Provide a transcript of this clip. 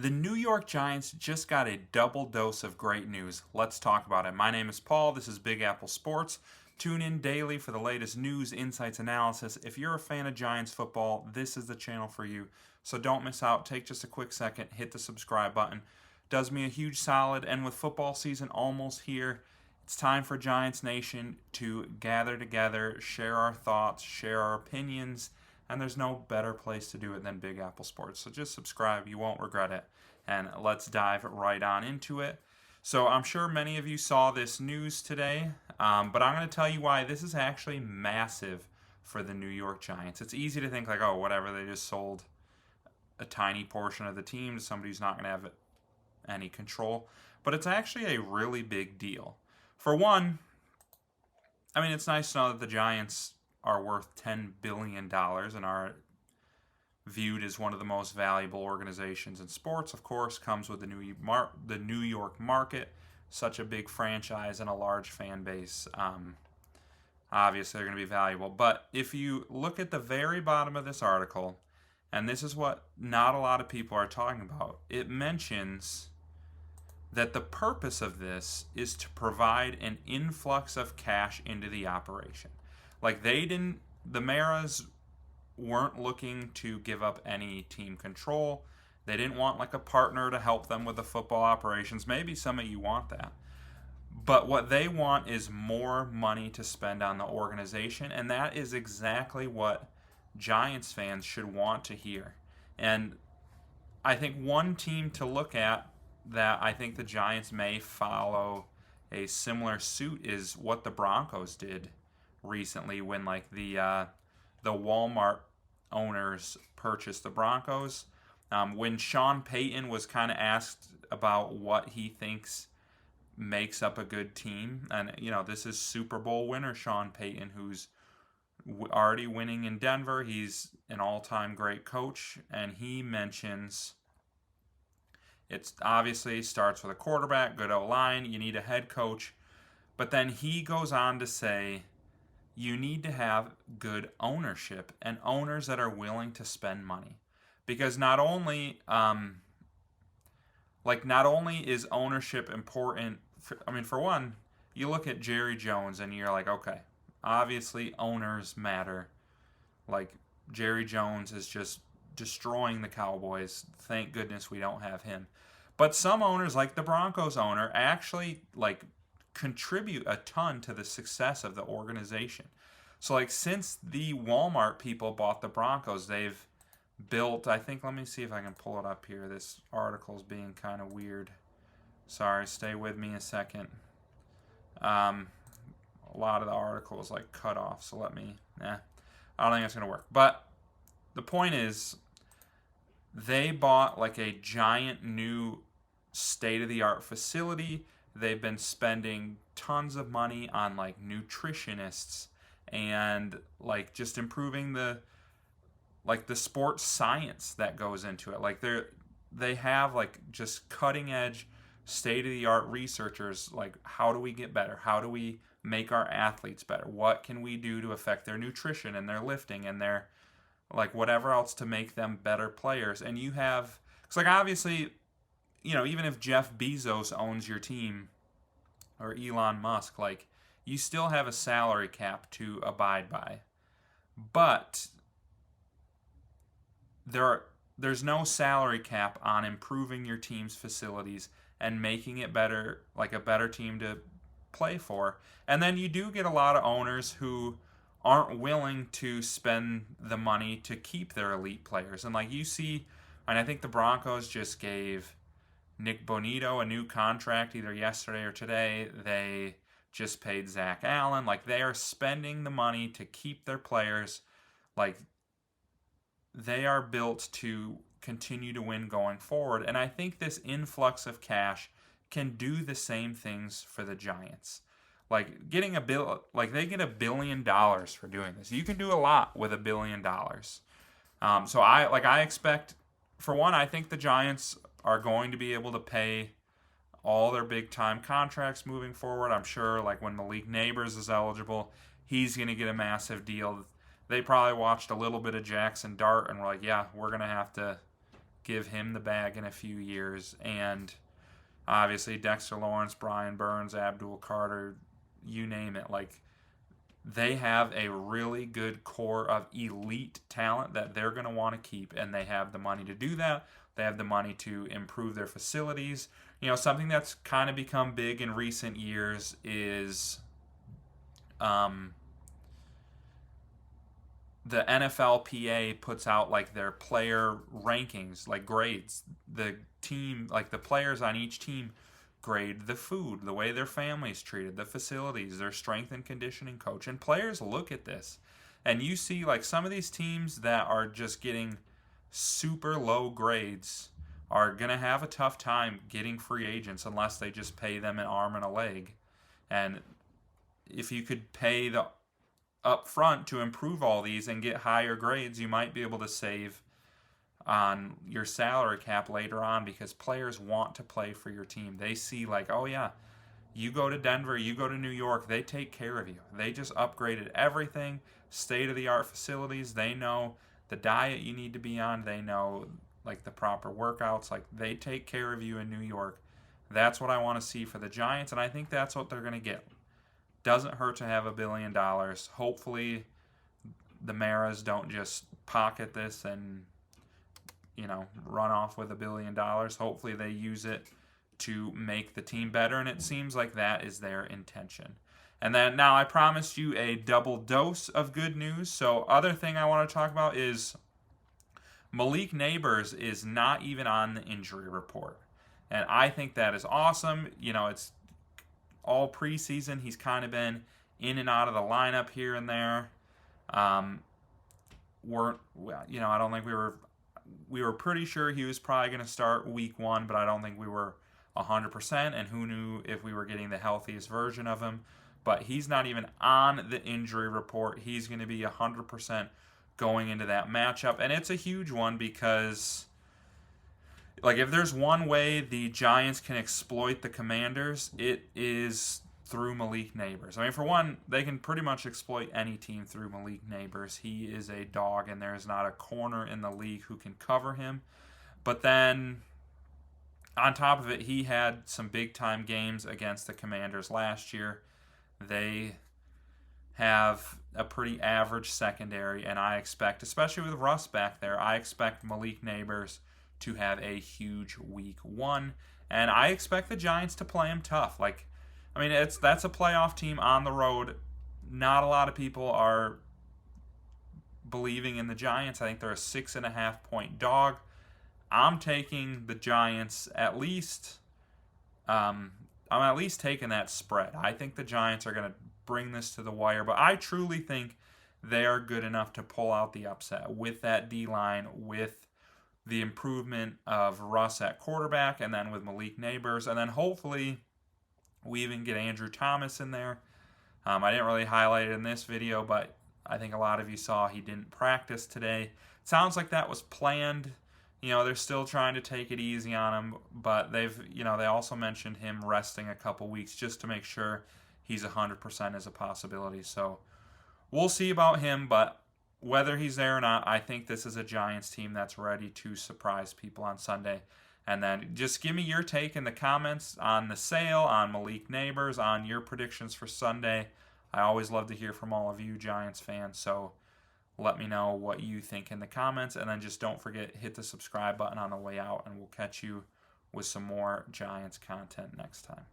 The New York Giants just got a double dose of great news. Let's talk about it. My name is Paul. This is Big Apple Sports. Tune in daily for the latest news, insights, analysis. If you're a fan of Giants football, this is the channel for you. So don't miss out. Take just a quick second, hit the subscribe button. Does me a huge solid. And with football season almost here, it's time for Giants Nation to gather together, share our thoughts, share our opinions, and there's no better place to do it than Big Apple Sports. So just subscribe, you won't regret it. And let's dive right on into it. So I'm sure many of you saw this news today, but I'm going to tell you why this is actually massive for the New York Giants. It's easy to think like, oh, whatever, they just sold a tiny portion of the team to somebody who's not going to have any control. But it's actually a really big deal. For one, I mean, it's nice to know that the Giants are worth $10 billion and are viewed as one of the most valuable organizations in sports. Of course, comes with the New York market, such a big franchise and a large fan base. Obviously, they're going to be valuable. But if you look at the very bottom of this article, and this is what not a lot of people are talking about, it mentions that the purpose of this is to provide an influx of cash into the operation. Like the Maras weren't looking to give up any team control. They didn't want like a partner to help them with the football operations. Maybe some of you want that. But what they want is more money to spend on the organization, and that is exactly what Giants fans should want to hear. And I think one team to look at that I think the Giants may follow a similar suit is what the Broncos did recently when like the Walmart owners purchased the Broncos. When Sean Payton was kind of asked about what he thinks makes up a good team, and this is Super Bowl winner Sean Payton, who's already winning in Denver. He's an all-time great coach, and he mentions it obviously starts with a quarterback, good O-line, you need a head coach, but then he goes on to say you need to have good ownership and owners that are willing to spend money. Because not only is ownership important, for one, you look at Jerry Jones and you're like, okay, obviously owners matter. Like Jerry Jones is just destroying the Cowboys. Thank goodness we don't have him. But some owners, like the Broncos owner, actually contribute a ton to the success of the organization. So since the Walmart people bought the Broncos, they've built, I think, let me see if I can pull it up here. This article's being kind of weird. Sorry, stay with me a second. A lot of the article is cut off, so I don't think it's going to work. But the point is, they bought a giant new state-of-the-art facility. They've been spending tons of money on nutritionists and just improving the sports science that goes into it. They have just cutting edge state-of-the-art researchers. How do we get better? How do we make our athletes better? What can we do to affect their nutrition and their lifting and their whatever else to make them better players? And you have, because obviously, even if Jeff Bezos owns your team or Elon Musk, you still have a salary cap to abide by. But there's no salary cap on improving your team's facilities and making it better, a better team to play for. And then you do get a lot of owners who aren't willing to spend the money to keep their elite players. And you see, and I think the Broncos just gave Nick Bonito a new contract either yesterday or today. They just paid Zach Allen. They are spending the money to keep their players. They are built to continue to win going forward. And I think this influx of cash can do the same things for the Giants. Getting they get $1 billion for doing this. You can do a lot with $1 billion. So I expect, for one, I think the Giants are going to be able to pay all their big time contracts moving forward. I'm sure when Malik Nabers is eligible, he's going to get a massive deal. They probably watched a little bit of Jackson Dart and were yeah, we're going to have to give him the bag in a few years. And obviously Dexter Lawrence, Brian Burns, Abdul Carter, you name it. Like, they have a really good core of elite talent that they're going to want to keep, and they have the money to do that. They have the money to improve their facilities. Something that's kind of become big in recent years is the NFLPA puts out like their player rankings, like grades. The team, like the players on each team, grade the food, the way their family's treated, the facilities, their strength and conditioning coach. And players look at this, and you see like some of these teams that are just getting super low grades are going to have a tough time getting free agents unless they just pay them an arm and a leg. And if you could pay the up front to improve all these and get higher grades, you might be able to save on your salary cap later on, because players want to play for your team. They see like, oh yeah, you go to Denver, you go to New York, they take care of you. They just upgraded everything, state-of-the-art facilities. They know the diet you need to be on. They know like the proper workouts. Like, they take care of you in New York. That's what I want to see for the Giants, and I think that's what they're going to get. Doesn't hurt to have $1 billion. Hopefully the Maras don't just pocket this and run off with $1 billion. Hopefully they use it to make the team better, and it seems like that is their intention. And then now I promised you a double dose of good news. So other thing I want to talk about is Malik Nabers is not even on the injury report. And I think that is awesome. It's all preseason. He's kind of been in and out of the lineup here and there. I don't think we were pretty sure he was probably going to start week 1, but I don't think we were 100%, and who knew if we were getting the healthiest version of him. But he's not even on the injury report. He's going to be 100% going into that matchup, and it's a huge one because, like, if there's one way the Giants can exploit the Commanders, it is through Malik Nabers. I mean, for one, they can pretty much exploit any team through Malik Nabers. He is a dog, and there's not a corner in the league who can cover him. But then, on top of it, he had some big-time games against the Commanders last year. They have a pretty average secondary, and I expect, especially with Russ back there, I expect Malik Nabers to have a huge week 1, and I expect the Giants to play him tough. Like, I mean, that's a playoff team on the road. Not a lot of people are believing in the Giants. I think they're a 6.5-point dog. I'm taking the Giants at least. I'm at least taking that spread. I think the Giants are going to bring this to the wire, but I truly think they are good enough to pull out the upset with that D-line, with the improvement of Russ at quarterback, and then with Malik Nabers, and then hopefully we even get Andrew Thomas in there. I didn't really highlight it in this video, but I think a lot of you saw he didn't practice today. It sounds like that was planned. They're still trying to take it easy on him, but they also mentioned him resting a couple weeks just to make sure he's 100% as a possibility. So we'll see about him, but whether he's there or not, I think this is a Giants team that's ready to surprise people on Sunday. And then just give me your take in the comments on the sale, on Malik Nabers, on your predictions for Sunday. I always love to hear from all of you Giants fans, so let me know what you think in the comments. And then just don't forget, hit the subscribe button on the way out, and we'll catch you with some more Giants content next time.